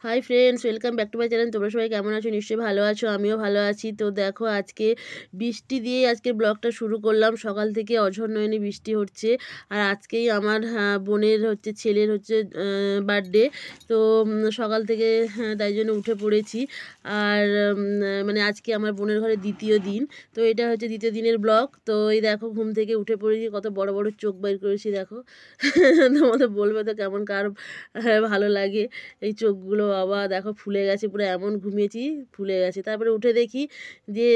Hi friends, welcome back to my channel. তোমরা সবাই কেমন আছো? নিশ্চয়ই ভালো আছো, আমিও ভালো আছি। তো দেখো, আজকে বৃষ্টি দিয়ে আজকে ব্লগটা শুরু করলাম। সকাল থেকে অঝড় নয়নে বৃষ্টি হচ্ছে। আর আজকেই আমার বোনের ছেলের বার্থডে। তো সকাল থেকে তাই জন্য উঠে পড়েছি। আর মানে আজকে আমার বোনের ঘরে দ্বিতীয় দিন। তো এটা হচ্ছে দ্বিতীয় দিনের ব্লগ। তো এই দেখো, ঘুম থেকে উঠে পড়েছি, কত বড় বড় চোখ বের করেছি দেখো। তোমাদের বলবে তো কেমন কার ভালো লাগে এই চোখগুলো। বাবা দেখো, ফুলে গেছে পুরো, এমন ঘুমিয়েছি ফুলে গেছে। তারপরে উঠে দেখি যে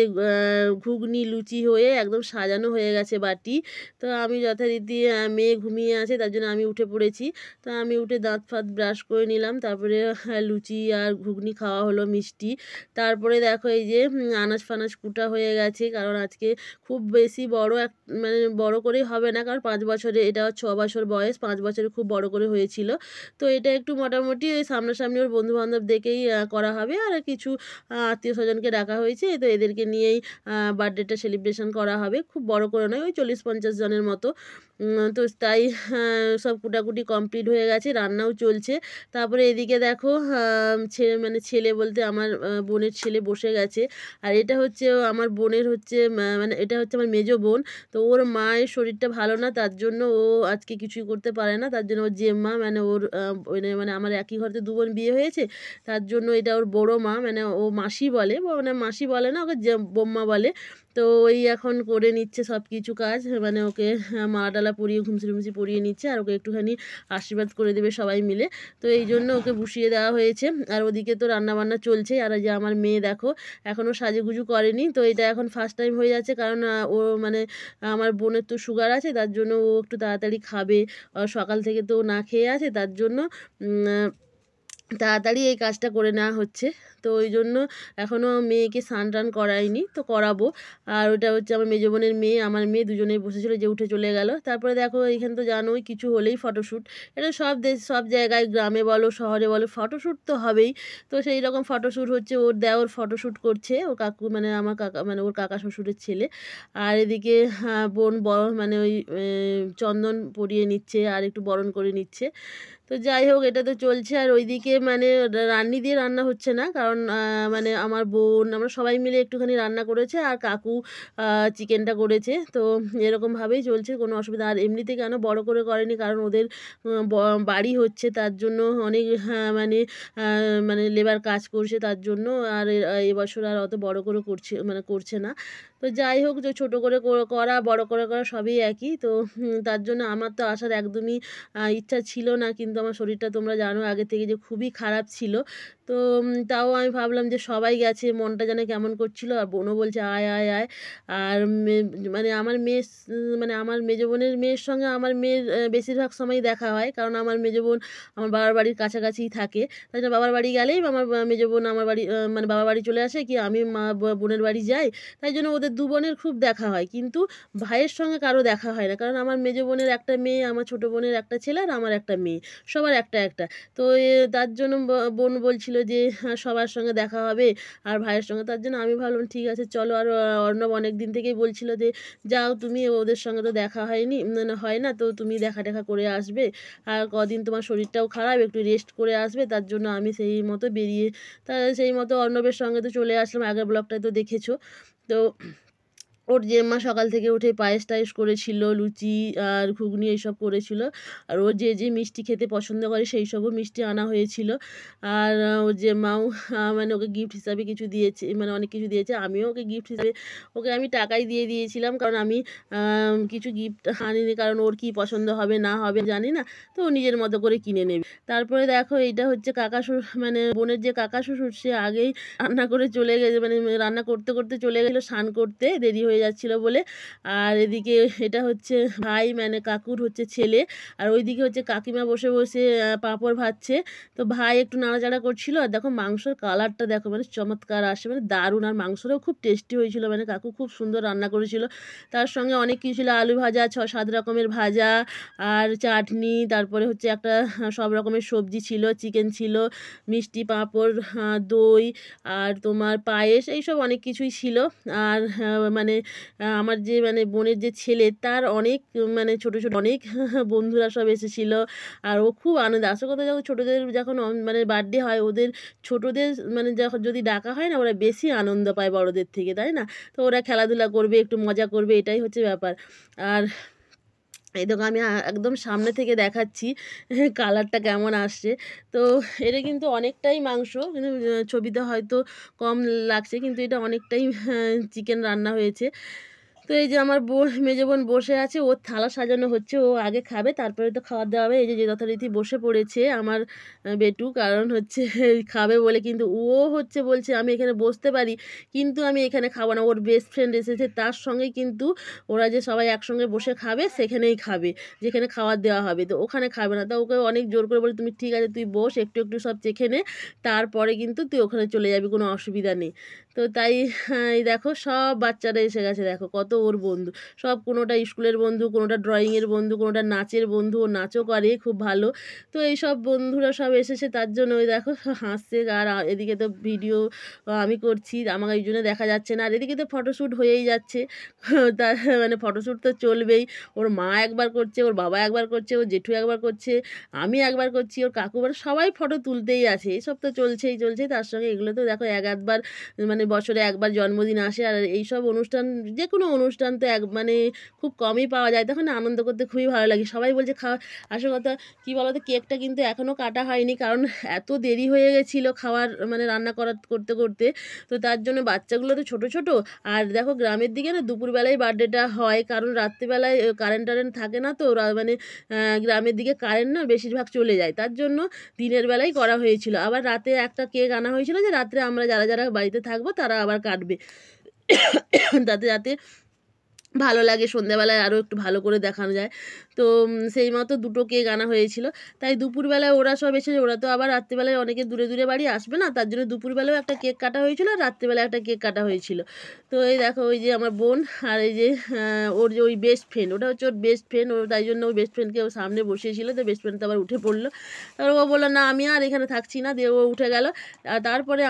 ঘুগনি লুচি হয়ে একদম সাজানো হয়ে গেছে বাটি। তো আমি যথারীতি মেয়ে ঘুমিয়ে আছে, তার জন্য আমি উঠে পড়েছি। তো আমি উঠে দাঁত ফাত ব্রাশ করে নিলাম। তারপরে লুচি আর ঘুগনি খাওয়া হলো, মিষ্টি। তারপরে দেখো এই যে আনাজ ফানাজ কুটা হয়ে গেছে, কারণ আজকে খুব বেশি বড় মানে বড় করেই হবে না, কারণ 5 বছরে, এটা 6 বছর বয়স, 5 বছরে খুব বড় করে হয়েছিল। তো এটা একটু মোটামুটি ওই সামনাসামনি ওর বন্ধুবান্ধব দেখেই করা হবে। আর কিছু আত্মীয় স্বজনকে ডাকা হয়েছে, তো এদেরকে নিয়েই বার্থডেটা সেলিব্রেশন করা হবে। খুব বড় করে নয়, ওই 40-50 জনের মতো। তো তাই সব কুটাকুটি কমপ্লিট হয়ে গেছে, রান্নাও চলছে। তারপরে এদিকে দেখো, মানে ছেলে বলতে আমার বোনের ছেলে বসে গেছে। আর এটা হচ্ছে আমার বোনের মানে এটা হচ্ছে আমার মেজো বোন। তো ওর মায়ের শরীরটা ভালো না, তার জন্য ও আজকে কিছুই করতে পারে না। তার জন্য ওর জেম্মা, মানে ওর মানে আমার একই ঘরে 2 বোন বিয়ে হয়েছে, তার জন্য এটা ওর বড় মা, মানে ও মাসি বলে, মানে মাসি বলে না, ওকে বোম্মা বলে। তো ওই এখন করে নিচ্ছে সব কিছু কাজ, মানে ওকে মালা ডালা পরিয়ে ঘুমসি টুমসি পরিয়ে নিচ্ছে, আর ওকে একটুখানি আশীর্বাদ করে দেবে সবাই মিলে। তো এই জন্য ওকে বসিয়ে দেওয়া হয়েছে। আর ওদিকে তো রান্নাবান্না চলছে। আর যে আমার মেয়ে দেখো, এখনও সাজুগুজু করেনি। তো এটা এখন ফার্স্ট টাইম হয়ে যাচ্ছে, কারণ ও মানে আমার বোনের তো সুগার আছে, তার জন্য ও একটু তাড়াতাড়ি খাবে। সকাল থেকে তো না খেয়ে আছে, তার জন্য তাড়াতাড়ি এই কাজটা করে নেওয়া হচ্ছে। তো ওই জন্য এখনও মেয়েকে স্নান টান করাইনি, তো করাবো। আর ওটা হচ্ছে আমার মেজো বোনের মেয়ে, আমার মেয়ে, দুজনেই বসেছিল, যে উঠে চলে গেল। তারপরে দেখো, এইখানে তো জানোই কিছু হলেই ফটোশ্যুট। এটা সব সব জায়গায়, গ্রামে বলো শহরে বলো, ফটোশ্যুট তো হবেই। তো সেই রকম ফটোশ্যুট হচ্ছে, ওর দেওর ফটোশ্যুট করছে, ওর কাকু, মানে আমার কাকা, মানে ওর কাকা শ্বশুরের ছেলে। আর এদিকে বোন বড়, মানে ওই চন্দন পরিয়ে নিচ্ছে আর একটু বরণ করে নিচ্ছে। তো যাই হোক, এটা তো চলছে। আর ওইদিকে মানে রান্নি দিয়ে রান্না হচ্ছে না, কারণ মানে আমার বোন, আমরা সবাই মিলে একটুখানি রান্না করেছে, আর কাকু চিকেনটা করেছে। তো এরকমভাবেই চলছে, কোনো অসুবিধা। আর এমনিতে কেন বড় করে করেনি, কারণ ওদের বাড়ি হচ্ছে, তার জন্য অনেক মানে মানে লেবার কাজ করছে, তার জন্য। আর এবছর আর অত বড় করে করছে না। তো যাই হোক, যে ছোটো করে করা বড় করে করা সবই একই। তো তার জন্য আমার তো আসার একদমই ইচ্ছা ছিল না, কিন্তু আমার শরীরটা তোমরা জানো আগে থেকে যে খুবই খারাপ ছিল। তো তাও আমি ভাবলাম যে সবাই গেছে, মনটা যেন কেমন করছিল। আর বোনও বলছে আয় আয় আয়। আর মানে আমার মেয়ে, মানে আমার মেজো বোনের মেয়ের সঙ্গে আমার মেয়ের বেশিরভাগ সময় দেখা হয়, কারণ আমার মেজো বোন আমার বাবার বাড়ির কাছাকাছিই থাকে। তাই জন্য বাবার বাড়ি গেলেই আমার মেজো বোন আমার বাড়ি, মানে বাবার বাড়ি চলে আসে, কি আমি বোনের বাড়ি যাই। তাই জন্য ওদের 2 বোনের খুব দেখা হয়, কিন্তু ভাইয়ের সঙ্গে কারো দেখা হয় না, কারণ আমার মেজো বোনের একটা মেয়ে, আমার ছোটো বোনের একটা ছেলে, আর আমার একটা মেয়ে, সবার একটা একটা। তো তার জন্য বোন বলছিল যে সবার সঙ্গে দেখা হবে আর ভাইয়ের সঙ্গে। তার জন্য আমি ভাবলাম ঠিক আছে চলো। আর অর্ণব অনেক দিন থেকেই বলছিল যে যাও তুমি, ওদের সঙ্গে তো দেখা হয়নি, মানে হয় না, তো তুমি দেখা টেখা করে আসবে। আর কদিন তোমার শরীরটাও খারাপ, একটু রেস্ট করে আসবে। তার জন্য আমি সেই মতো বেরিয়ে, সেই মতো অর্ণবের সঙ্গে তো চলে আসলাম। আগের ব্লগটায় তো দেখেছো। তো ওর জেম্মা সকাল থেকে উঠে পায়েস টায়েস করেছিল, লুচি আর ঘুগনি এইসব করেছিল। আর ও যে যে মিষ্টি খেতে পছন্দ করে সেই সবও মিষ্টি আনা হয়েছিল। আর ওর জেম্মাও মানে ওকে গিফট হিসাবে কিছু দিয়েছে, মানে অনেক কিছু দিয়েছে। আমিও ওকে গিফট হিসাবে, ওকে আমি টাকাই দিয়ে দিয়েছিলাম, কারণ আমি কিছু গিফট আনিনি, কারণ ওর কী পছন্দ হবে না হবে জানি না। তো ও নিজের মতো করে কিনে নেবে। তারপরে দেখো, এইটা হচ্ছে কাকা শ্বশুর, মানে বোনের যে কাকা শ্বশুর, সে আগেই রান্না করে চলে গেছে, মানে রান্না করতে করতে চলে গেছিলো স্নান করতে, দেরি হয়ে যাচ্ছিলো বলে। আর এদিকে এটা হচ্ছে ভাই, মানে কাকুর ছেলে। আর ওইদিকে হচ্ছে কাকিমা বসে বসে পাঁপড় ভাজছে। তো ভাই একটু নাড়াচাড়া করছিল। আর দেখো মাংসর কালারটা দেখো, মানে চমৎকার আসে, মানে দারুণ। আর মাংসটাও খুব টেস্টি হয়েছিল, মানে কাকু খুব সুন্দর রান্না করেছিল। তার সঙ্গে অনেক কিছু ছিল, আলু ভাজা, 6-7 রকমের ভাজা, আর চাটনি, তারপরে হচ্ছে একটা সব রকমের সবজি ছিল, চিকেন ছিল, মিষ্টি, পাঁপড়, দই, আর তোমার পায়েস, এইসব অনেক কিছুই ছিল। আর মানে আমার যে মানে বোনের যে ছেলে তার অনেক মানে ছোটো ছোটো অনেক বন্ধুরা সব এসেছিল। আর ও খুব আনন্দ, আসল কথা যখন ছোটোদের যখন মানে বার্থডে হয় ওদের ছোটোদের মানে যখন যদি ডাকা হয় না ওরা বেশি আনন্দ পায় বড়দের থেকে, তাই না? তো ওরা খেলাধুলা করবে, একটু মজা করবে, এটাই হচ্ছে ব্যাপার। আর এই দেখো আমি একদম সামনে থেকে দেখাচ্ছি কালারটা কেমন আসছে। তো এটা কিন্তু অনেকটাই মাংস, কিন্তু ছবিতে হয়তো কম লাগছে, কিন্তু এটা অনেকটাই চিকেন রান্না হয়েছে। তো এই যে আমার মেজো বোন বসে আছে, ওর থালা সাজানো হচ্ছে, ও আগে খাবে তারপরে তো খাওয়া দাওয়া হবে। এই যে যথারীতি বসে পড়েছে আমার বেটু, কারণ হচ্ছে খাবে বলে, কিন্তু ও হচ্ছে বলছে আমি এখানে বসতে পারি কিন্তু আমি এখানে খাবো না। ওর বেস্ট ফ্রেন্ড এসেছে, তার সঙ্গে কিন্তু ওরা যে সবাই একসঙ্গে বসে খাবে সেখানেই খাবে, যেখানে খাবার দেওয়া হবে, তো ওখানে খাবে না। তা ওকে অনেক জোর করে বলে তুমি ঠিক আছে তুই বস, একটু একটু সব চেখে নে, তারপরে কিন্তু তুই ওখানে চলে যাবি, কোনো অসুবিধা নেই। তো তাই এই দেখো সব বাচ্চারা এসে গেছে, দেখো কত ওর বন্ধু সব, কোনোটা স্কুলের বন্ধু, কোনোটা ড্রয়িংয়ের বন্ধু, কোনোটা নাচের বন্ধু, ও নাচও করে খুব ভালো। তো এই সব বন্ধুরা সব এসেছে, তার জন্য ওই দেখো হাসছে। আর এদিকে তো ভিডিও আমি করছি, আমাকে এই জন্য দেখা যাচ্ছে না। আর এদিকে তো ফটোশ্যুট হয়েই যাচ্ছে তার মানে ফটোশ্যুট তো চলবেই। ওর মা একবার করছে, ওর বাবা একবার করছে, ওর জেঠু একবার করছে, আমি একবার করছি, ওর কাকু, মানে সবাই ফটো তুলতেই আছে। এইসব তো চলছেই চলছেই, তার সঙ্গে এগুলো তো দেখো এক আধবার মানে বছরে একবার জন্মদিন আসে। আর এইসব অনুষ্ঠান, যে কোনো অনুষ্ঠান তো মানে খুব কমই পাওয়া যায়, তখন আনন্দ করতে খুবই ভালো লাগে। সবাই বলছে খাওয়া, আসল কথা কী বলো তো, কেকটা কিন্তু এখনও কাটা হয়নি, কারণ এত দেরি হয়ে গেছিলো খাওয়ার মানে রান্না করতে করতে। তো তার জন্য বাচ্চাগুলো তো ছোটো ছোটো। আর দেখো গ্রামের দিকে না দুপুরবেলায় বার্থডেটা হয়, কারণ রাত্রিবেলায় কারেন্ট থাকে না, তো মানে গ্রামের দিকে কারেন্ট না বেশিরভাগ চলে যায়, তার জন্য দিনের বেলায় করা হয়েছিল। আবার রাতে একটা কেক আনা হয়েছিল, যে রাত্রে আমরা যারা যারা বাড়িতে থাকবো তারা আবার কাটবে তাতে যাতে ভালো লাগে, সন্ধ্যাবেলায় আরও একটু ভালো করে দেখানো যায়। তো সেই মতো দুটো কেক আনা হয়েছিল। তাই দুপুরবেলায় ওরা সব এসেছে, ওরা তো আবার রাত্রিবেলায় অনেকে দূরে দূরে বাড়ি আসবে না, তার জন্য দুপুরবেলাও একটা কেক কাটা হয়েছিল, আর রাত্রিবেলায় একটা কেক কাটা হয়েছিল। তো এই দেখো ওই যে আমার বোন, আর এই যে ওর যে ওই বেস্ট ফ্রেন্ড, ওটা হচ্ছে ওর বেস্ট ফ্রেন্ড, ও তাই জন্য ওই বেস্ট ফ্রেন্ডকে ও সামনে বসিয়েছিল। তো বেস্ট ফ্রেন্ড তো আবার উঠে পড়লো, তারপর ও বললো না আমি আর এখানে থাকছি না, দিয়ে ও উঠে গেল। আর তারপরে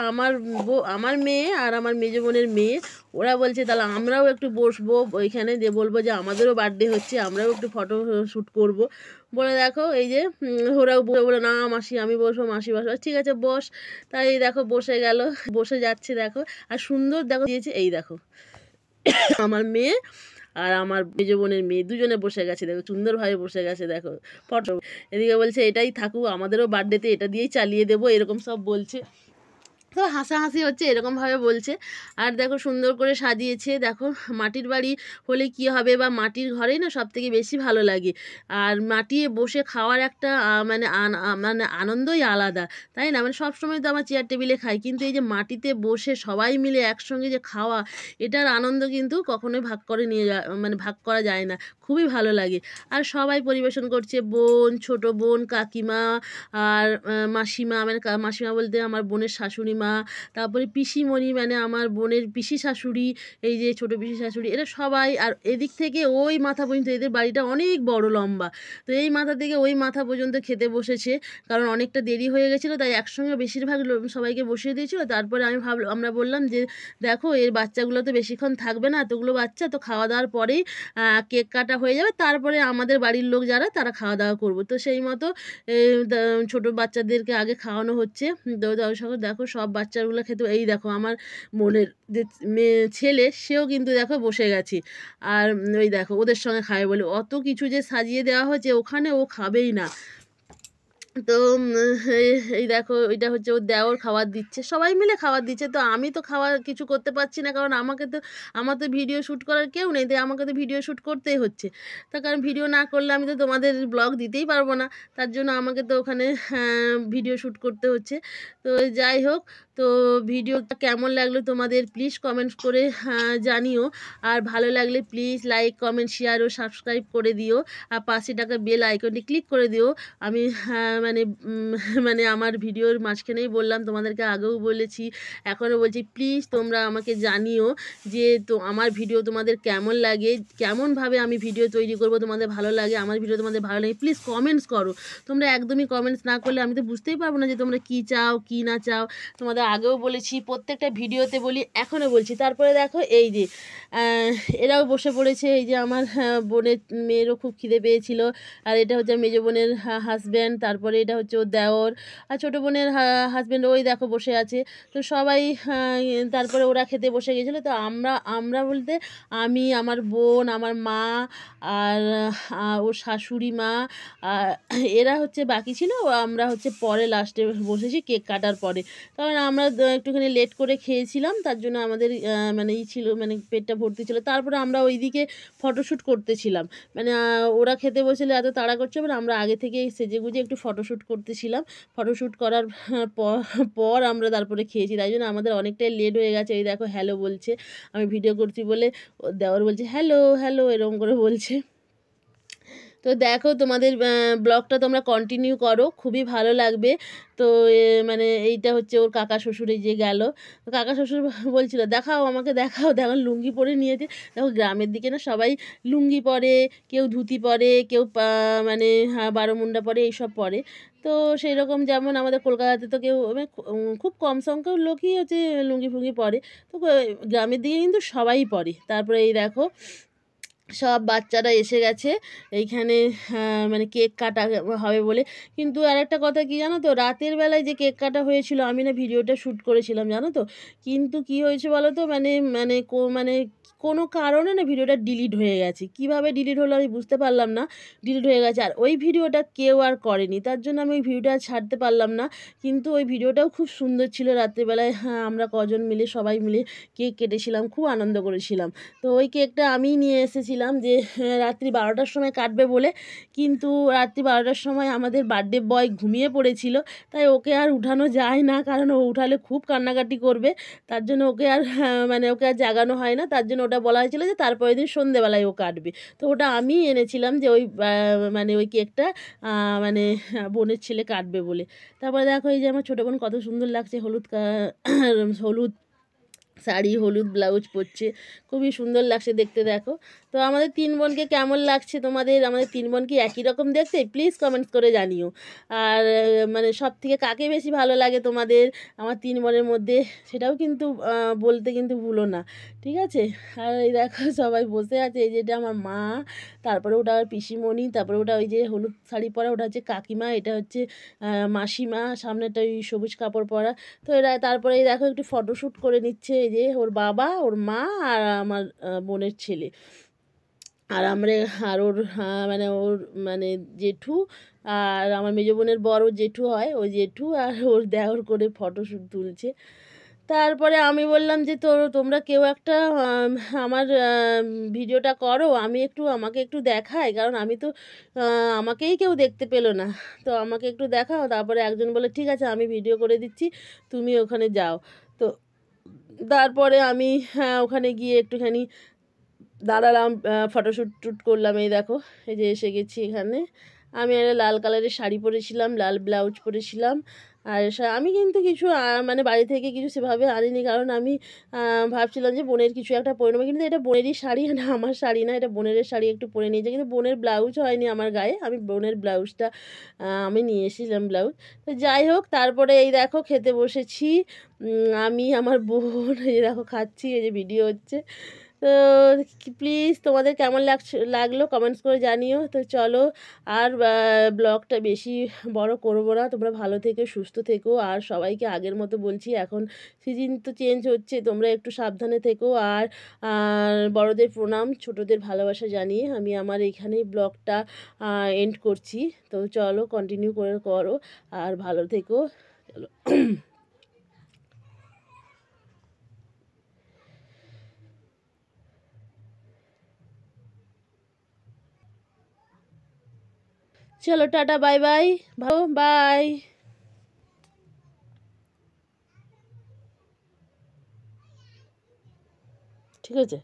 আমার মেয়ে আর আমার মেজো বোনের মেয়ে, ওরা বলছে তাহলে আমরাও একটু বসবো ওইখানে, দিয়ে বলবো যে আমাদেরও বার্থডে হচ্ছে, আমরাও একটু ফটো শ্যুট করব বলে। দেখো এই যে ওরাও বলে না মাসি আমি বসবো, মাসি বসবো, ঠিক আছে বস। তাই দেখো বসে গেল, বসে যাচ্ছে দেখো। আর সুন্দর দেখো দিয়েছে, এই দেখো আমার মেয়ে আর আমার মেজো বোনের মেয়ে দুজনে বসে গেছে, দেখো সুন্দরভাবে বসে গেছে দেখো ফটো। এদিকে বলছে এটাই থাকুক, আমাদেরও বার্থডেতে এটা দিয়েই চালিয়ে দেবো, এরকম সব বলছে। তো হাসাহাসি হচ্ছে, এরকমভাবে বলছে। আর দেখো সুন্দর করে সাজিয়েছে, দেখো মাটির বাড়ি হলে কি হবে, বা মাটির ঘরেই না সব থেকে বেশি ভালো লাগে। আর মাটিয়ে বসে খাওয়ার একটা মানে মানে আনন্দই আলাদা, তাই না? মানে সবসময় তো আমার চেয়ার টেবিলে খাই, কিন্তু এই যে মাটিতে বসে সবাই মিলে একসঙ্গে যে খাওয়া, এটার আনন্দ কিন্তু কখনোই ভাগ করে নিয়ে মানে ভাগ করা যায় না, খুবই ভালো লাগে। আর সবাই পরিবেশন করছে, বোন, ছোট বোন, কাকিমা, আর মাসিমা, মানে মাসিমা বলতে আমার বোনের শাশুড়ি মা, তারপরে পিসিমণি মানে আমার বোনের পিসি শাশুড়ি, এই যে ছোটো পিসি শাশুড়ি, এরা সবাই। আর এদিক থেকে ওই মাথা পর্যন্ত, এদের বাড়িটা অনেক বড় লম্বা, তো এই মাথা থেকে ওই মাথা পর্যন্ত খেতে বসেছে, কারণ অনেকটা দেরি হয়ে গেছিলো, তাই একসঙ্গে বেশিরভাগ সবাইকে বসিয়ে দিয়েছিলো। তারপরে আমরা বললাম যে দেখো এর বাচ্চাগুলো তো বেশিক্ষণ থাকবে না, এতগুলো বাচ্চা, তো খাওয়া দাওয়ার পরেই কেক কাটা হয়ে যাবে, তারপরে আমাদের বাড়ির লোক যারা তারা খাওয়া দাওয়া করবো। তো সেই মতো ছোটো বাচ্চাদেরকে আগে খাওয়ানো হচ্ছে। তো দেখো সব বাচ্চাগুলো খেতে, এই দেখো আমার বোনের যে মেয়ে ছেলে, সেও কিন্তু দেখো বসে গেছে। আর ওই দেখো ওদের সঙ্গে খাবে বলে অত কিছু যে সাজিয়ে দেওয়া হয়েছে, ওখানে ও খাবেই না। তো এই দেখো এটা হচ্ছে ওর দেওর খাবার দিচ্ছে, সবাই মিলে খাবার দিচ্ছে। তো আমি তো খাওয়ার কিছু করতে পারছি না, কারণ আমার তো ভিডিও শ্যুট করার কেউ নেই, তাই আমাকে তো ভিডিও শ্যুট করতেই হচ্ছে। তার কারণ ভিডিও না করলে আমি তো তোমাদের ব্লগ দিতেই পারবো না, তার জন্য আমাকে তো ওখানে ভিডিও শ্যুট করতে হচ্ছে। তো যাই হোক, তো ভিডিওটা কেমন লাগলো তোমাদের প্লিজ কমেন্টস করে জানিও। আর ভালো লাগলে প্লিজ লাইক, কমেন্ট, শেয়ার ও সাবস্ক্রাইব করে দিও। আর পাশে টাকা বেল আইকনটি ক্লিক করে দিও। আমি মানে মানে আমার ভিডিওর মাঝখানেই বললাম, তোমাদেরকে আগেও বলেছি, এখনও বলছি, প্লিজ তোমরা আমাকে জানিও যে তো আমার ভিডিও তোমাদের কেমন লাগে, কেমনভাবে আমি ভিডিও তৈরি করব তোমাদের ভালো লাগে, আমার ভিডিও তোমাদের ভালো লাগে, প্লিজ কমেন্টস করো। তোমরা একদমই কমেন্টস না করলে আমি তো বুঝতেই পারবো না যে তোমরা কী চাও কী না চাও। তোমাদের আগেও বলেছি, প্রত্যেকটা ভিডিওতে বলি, এখনও বলছি। তারপরে দেখো এই যে এরাও বসে পড়েছে। এই যে আমার বোনের মেয়েরও খুব খিদে পেয়েছিল। আর এটা হচ্ছে মেজো বোনের হাজব্যান্ড, তারপরে এটা হচ্ছে ওর দেওর, আর ছোটো বোনের হাজব্যান্ড ওই দেখো বসে আছে। তো সবাই তারপরে ওরা খেতে বসে গেছিলো। তো আমরা বলতে আমি, আমার বোন, আমার মা, আর ওর শাশুড়ি মা, এরা হচ্ছে বাকি ছিল। আমরা হচ্ছে পরে লাস্টে বসেছি কেক কাটার পরে, কারণ আমরা একটুখানি লেট করে খেয়েছিলাম, তার জন্য আমাদের মানে ছিল, মানে পেটটা ভর্তি ছিল। তারপরে আমরা ওইদিকে ফটোশ্যুট করতেছিলাম, মানে ওরা খেতে বসলে এত তাড়া করছে, মানে আমরা আগে থেকে সেজেগুজে একটু ফটোশ্যুট করতেছিলাম। ফটোশ্যুট করার পর আমরা তারপরে খেয়েছি, তাই জন্য আমাদের অনেকটাই লেট হয়ে গেছে। এই দেখো হ্যালো বলছে, আমি ভিডিও করছি বলে দেওর বলছে হ্যালো হ্যালো এরকম করে বলছে। তো দেখো তোমাদের ব্লগটা তোমরা কন্টিনিউ করো, খুবই ভালো লাগবে। তো মানে এইটা হচ্ছে ওর কাকা শ্বশুর, এই যে গেল। কাকা শ্বশুর বলছিল দেখাও আমাকে, দেখাও, দেখো লুঙ্গি পরে নিয়েছে। দেখো গ্রামের দিকে না সবাই লুঙ্গি পরে, কেউ ধুতি পরে, কেউ মানে বারোমুন্ডা পরে, এইসব পরে। তো সেই রকম যেমন আমাদের কলকাতাতে তো কেউ মানে খুব কম সংখ্যক লোকই হচ্ছে লুঙ্গি ফুঙ্গি পরে। তো গ্রামের দিকে কিন্তু সবাই পরে। তারপরে এই দেখো সব বাচ্চারা এসে গেছে এইখানে, মানে কেক কাটা হবে বলে। কিন্তু আর একটা কথা কি জানো তো, রাতের বেলায় যে কেক কাটা হয়েছিল, আমি না ভিডিওটা শ্যুট করেছিলাম জানো তো, কিন্তু কি হয়েছে বলো তো, মানে মানে মানে কোনো কারণে না ভিডিওটা ডিলিট হয়ে গেছে। কিভাবে ডিলিট হলো আমি বুঝতে পারলাম না, ডিলিট হয়ে গেছে। আর ওই ভিডিওটা কেউ আর করেনি, তার জন্য আমি ওই ভিডিওটা ছাড়তে পারলাম না। কিন্তু ওই ভিডিওটাও খুব সুন্দর ছিল। রাত্রিবেলায় আমরা কজন মিলে সবাই মিলে কেক কেটেছিলাম, খুব আনন্দ করেছিলাম। তো ওই কেকটা আমিই নিয়ে এসেছিলাম যে রাত্রি 12টার সময় কাটবে বলে, কিন্তু রাত্রি 12টার সময় আমাদের বার্থডে বয় ঘুমিয়ে পড়েছিল, তাই ওকে আর উঠানো যায় না, কারণ ও উঠালে খুব কান্নাকাটি করবে। তার জন্য ওকে আর মানে ওকে আর জাগানো হয় না, তার জন্য ওটা বলা হয়েছিল যে তারপরের দিন সন্ধেবেলায় ও কাটবে। তো ওটা আমিই এনেছিলাম যে ওই মানে ওই কেকটা মানে বোনের ছেলে কাটবে বলে। তারপরে দেখো এই যে আমার ছোটো বোন কত সুন্দর লাগছে, হলুদ হলুদ শাড়ি, হলুদ ব্লাউজ পরছে, খুবই সুন্দর লাগছে দেখতে। দেখো তো আমাদের তিন বোনকে কেমন লাগছে তোমাদের, আমাদের তিন বোন কি একই রকম দেখতে, প্লিজ কমেন্টস করে জানিও। আর মানে সব থেকে কাকে বেশি ভালো লাগে তোমাদের আমার তিন বোনের মধ্যে, সেটাও কিন্তু বলতে কিন্তু ভুলো না, ঠিক আছে। আর এই দেখো সবাই বসে আছে, এই যেটা আমার মা, তারপরে ওটা আমার পিসিমণি, তারপরে ওটা ওই যে হলুদ শাড়ি পরা ওটা হচ্ছে কাকিমা, এটা হচ্ছে মাসিমা, সামনেটা ওই সবুজ কাপড় পরা। তো এরা তারপরে দেখো একটু ফটোশ্যুট করে নিচ্ছে, এই যে ওর বাবা, ওর মা, আর আমার বোনের ছেলে, আর আমরা, আর ওর মানে ওর মানে জেঠু, আর আমার মেজো বোনের বড় জেঠু হয়, ওই জেঠু আর ওর দেওর করে ফটোশ্যুট তুলছে। তারপরে আমি বললাম যে তোমরা কেউ একটা আমার ভিডিওটা করো, আমি একটু, আমাকে একটু দেখাই, কারণ আমি তো আমাকেই কেউ দেখতে পেলো না, তো আমাকে একটু দেখাও। তারপরে একজন বলে ঠিক আছে আমি ভিডিও করে দিচ্ছি, তুমি ওখানে যাও। তো তারপরে আমি ওখানে গিয়ে একটুখানি দাঁড়ালাম, ফটোশ্যুট টুট করলাম। এই দেখো এই যে এসে গেছি এখানে। আমি একটা লাল কালারের শাড়ি পরেছিলাম, লাল ব্লাউজ পরেছিলাম। আর আমি কিন্তু কিছু মানে বাড়ি থেকে কিছু সেভাবে আনিনি, কারণ আমি ভাবছিলাম যে বোনের কিছু একটা পরে নেবো, কিন্তু এটা বোনেরই শাড়ি, না আমার শাড়ি না, এটা বোনের শাড়ি একটু পরে নিয়েছে, কিন্তু বোনের ব্লাউজ হয়নি আমার গায়ে, আমি বোনের ব্লাউজটা আমি নিয়ে এসেছিলাম ব্লাউজ। তো যাই হোক, তারপরে এই দেখো খেতে বসেছি, আমি আমার বোন, এই দেখো খাচ্ছি, এই যে ভিডিও হচ্ছে। তো প্লিজ তোমাদের কেমন লাগলো কমেন্টস করে জানিও। তো চলো আর ব্লগটা বেশি বড় করবো না, তোমরা ভালো থেকো, সুস্থ থেকো, আর সবাইকে আগের মতো বলছি, এখন সিজন তো চেঞ্জ হচ্ছে, তোমরা একটু সাবধানে থেকো। আর বড়দের প্রণাম, ছোটদের ভালোবাসা জানিয়ে আমি আমার এইখানেই ব্লগটা এন্ড করছি। তো চলো কন্টিনিউ করো, আর ভালো থেকো, চলো। চলো টাটা, বাই বাই, ভালো, বাই, ঠিক আছে।